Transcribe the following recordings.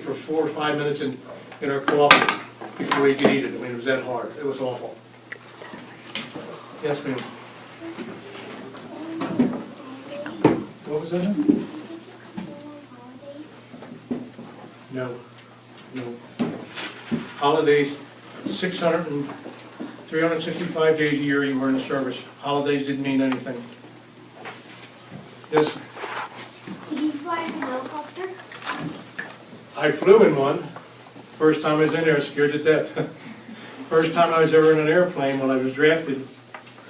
for 4 or 5 minutes in our coffee before you could eat it. I mean, it was that hard. It was awful. Yes, ma'am. What was that? No. Holidays, 365 days a year you were in service. Holidays didn't mean anything. Yes? Did you fly in a helicopter? I flew in one. First time I was in there, I was scared to death. First time I was ever in an airplane when I was drafted,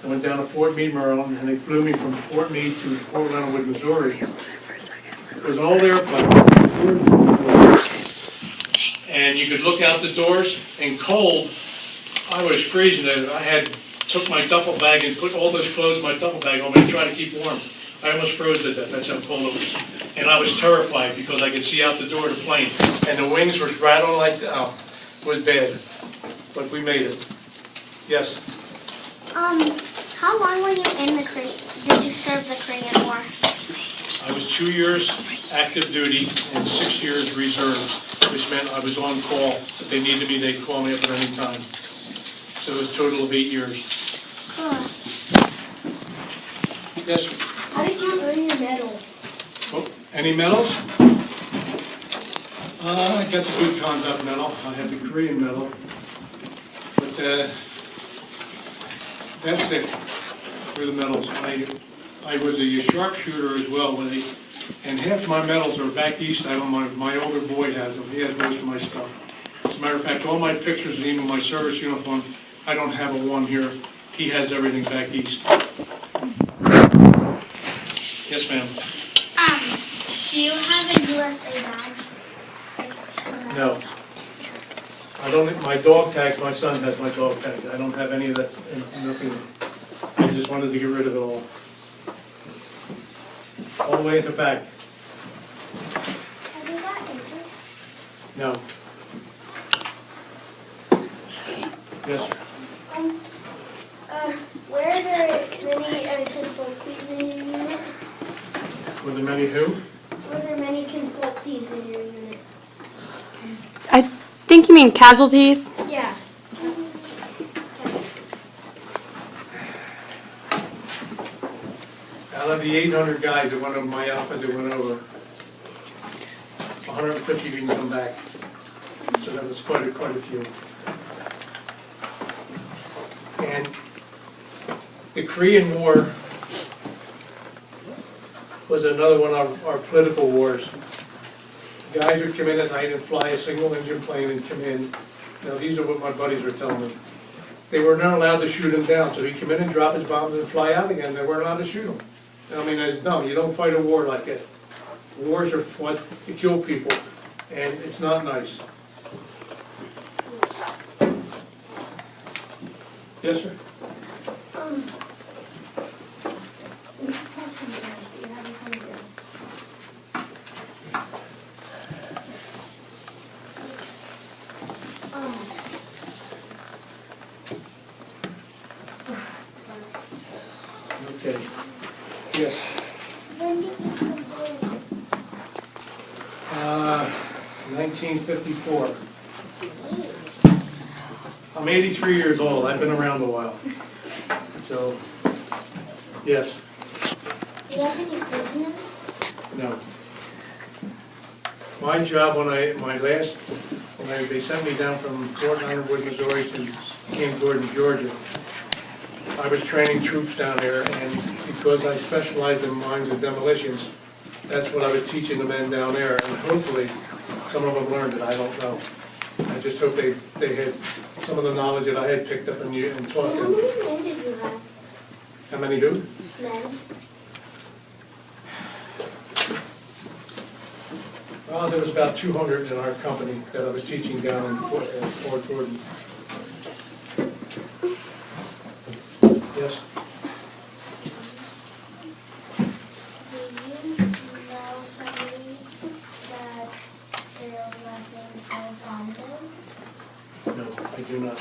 I went down to Fort Meade, Maryland, and they flew me from Fort Meade to Fort Leonard Wood, Missouri. It was an old airplane. And you could look out the doors, and cold, I was freezing. Took my duffel bag and put all those clothes in my duffel bag on me to try to keep warm. I almost froze to death, that's how cold it was. And I was terrified because I could see out the door of the plane. And the wings were rattling like, it was bad. But we made it. Yes? How long were you in the Korean? Did you serve the Korean War? I was 2 years active duty and 6 years reserve, which meant I was on call. If they needed me, they'd call me up at any time. So it was a total of 8 years. Yes, sir. How did you earn your medal? Oh, any medals? I got the good conduct medal. I had the Korean medal. But that's it for the medals. I was a sharpshooter as well, and half my medals are back east. I don't. My older boy has them. He has most of my stuff. As a matter of fact, all my pictures and even my service uniform, I don't have a one here. He has everything back east. Yes, ma'am. Do you have a USA badge? No. I don't. My dog tag. My son has my dog tag. I don't have any of that. Nothing. I just wanted to get rid of it all. All the way at the back. Have you got injured? No. Yes, sir. Were there many consultees in your unit? Were there many who? Were there many consultees in your unit? I think you mean casualties. Yeah. Out of the 800 guys that went over my outfit that went over, 150 didn't come back. So that was quite a few. And the Korean War was another one of our political wars. Guys would come in at night and fly a single engine plane and come in. Now these are what my buddies were telling me. They were not allowed to shoot him down, so he'd come in and drop his bombs and fly out again. They weren't allowed to shoot him. I mean, it's dumb. You don't fight a war like that. Wars are fought to kill people, and it's not nice. Yes, sir? Okay. Yes. When did you come 1954. I'm 83 years old. I've been around a while. So, yes. Do you have any prisoners? No. My job they sent me down from Fort Leonard Wood, Missouri to Camp Gordon, Georgia. I was training troops down there, and because I specialized in mines and demolitions, that's what I was teaching the men down there, and hopefully some of them learned it. I don't know. I just hope they had some of the knowledge that I had picked up and taught How them. many men did you have? How many who? Men. Well, there was about 200 in our company that I was teaching down in Fort Gordon. Yes? Do you know somebody that's their last name is Alessandro? No, I do not.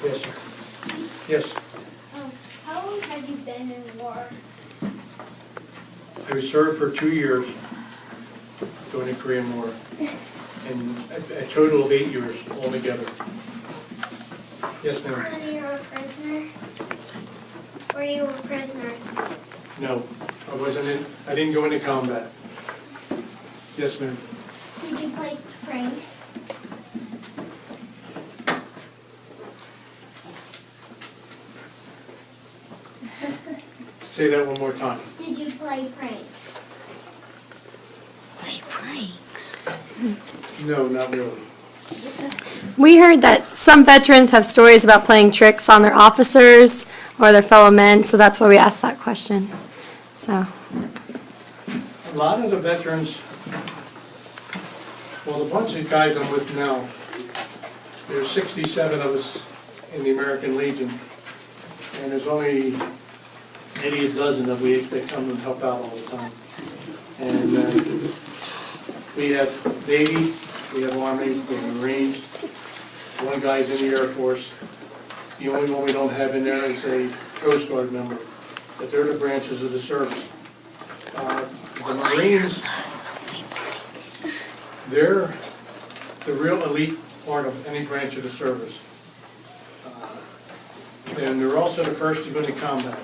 Yes, sir. Yes. How long have you been in war? I was served for 2 years. during the Korean War. And a total of 8 years altogether. Yes, ma'am? Were you a prisoner? Were you a prisoner? No, I wasn't in, I didn't go into combat. Yes, ma'am? Did you play pranks? Say that one more time. Did you play pranks? No, not really. We heard that some veterans have stories about playing tricks on their officers or their fellow men, so that's why we asked that question. So, A lot of the veterans, well, the bunch of guys I'm with now, there's 67 of us in the American Legion, and there's only maybe a dozen that come and help out all the time. And we have Navy, we have Army, we have Marines, one guy's in the Air Force. The only one we don't have in there is a Coast Guard member, but they're the branches of the service. The Marines, they're the real elite part of any branch of the service. And they're also the first to go into combat.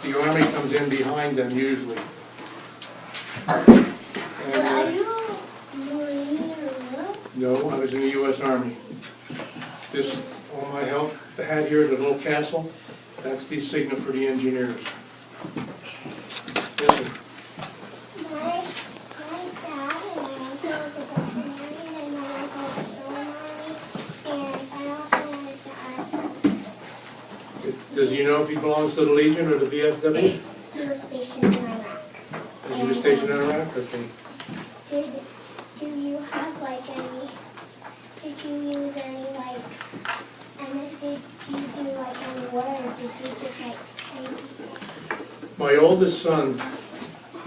The Army comes in behind them usually. And, Are you a Marine or what? no, I was in the U.S. Army. This, on my help, the hat here, the little castle, that's the signal for the engineers. Yes, sir. My dad and my uncle was a veterinarian and my uncle was still in the Army. And I also wanted to ask, Does he know if he belongs to the Legion or the VFW? he was stationed in Iraq. He was stationed in Iraq? Okay. Do you have like any, did you use any like, and if did you do like any war or did you just like train? My oldest son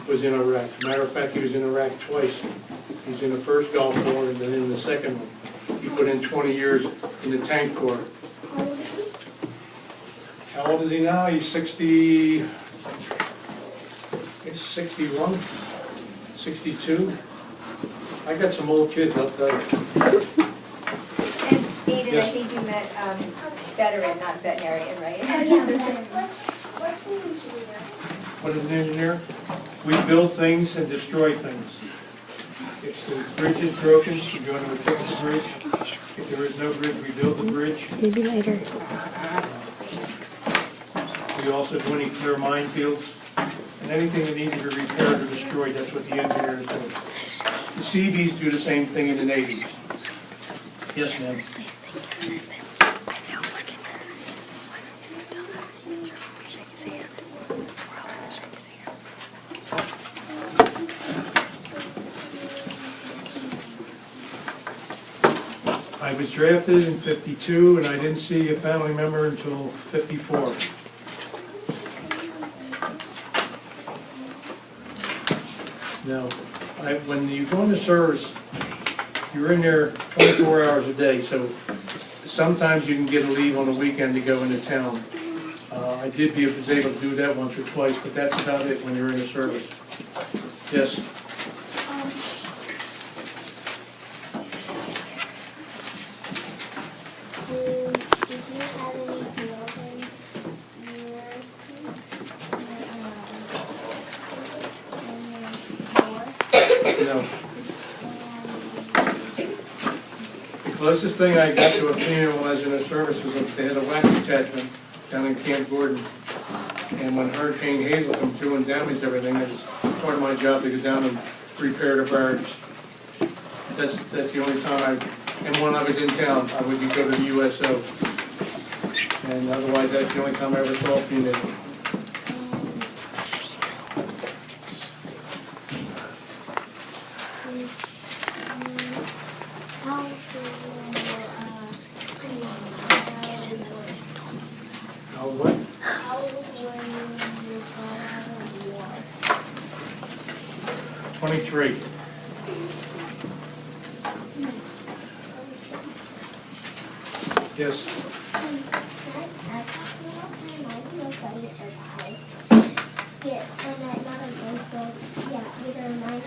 was in Iraq. Matter of fact, he was in Iraq twice. He's in the first Gulf War and then in the second one. He put in 20 years in the tank corps. How old is he? How old is he now? He's 60, he's 61, 62. I got some old kids, I'll tell you. And Aiden, I Yes. think you meant veteran, not veterinarian, right? Oh yeah, what's an engineer? What is an engineer? We build things and destroy things. If the bridge is broken, we go in and fix the bridge. If there is no bridge, we build the bridge. maybe later. We also do any clear minefields, and anything that needs to be repaired or destroyed, that's what the engineers do. The Seabees do the same thing in the Navy. Yes, ma'am. I was drafted in '52, and I didn't see a family member until '54. Now, when you go into service, you're in there 24 hours a day, so sometimes you can get a leave on the weekend to go into town. I was able to do that once or twice, but that's about it when you're in the service. Yes? Did you have any girls in your war? No. The closest thing I got to a female when I was in the service was that they had a wax attachment down in Camp Gordon. And when Hurricane Hazel come through and damaged everything, it was part of my job to go down and repair the barracks. That's the only time and when I was in town, I would go to the USO. And otherwise, that's the only time I ever saw a female. How what? How old were you when you got out of war? 23. Yes. Yeah, either mine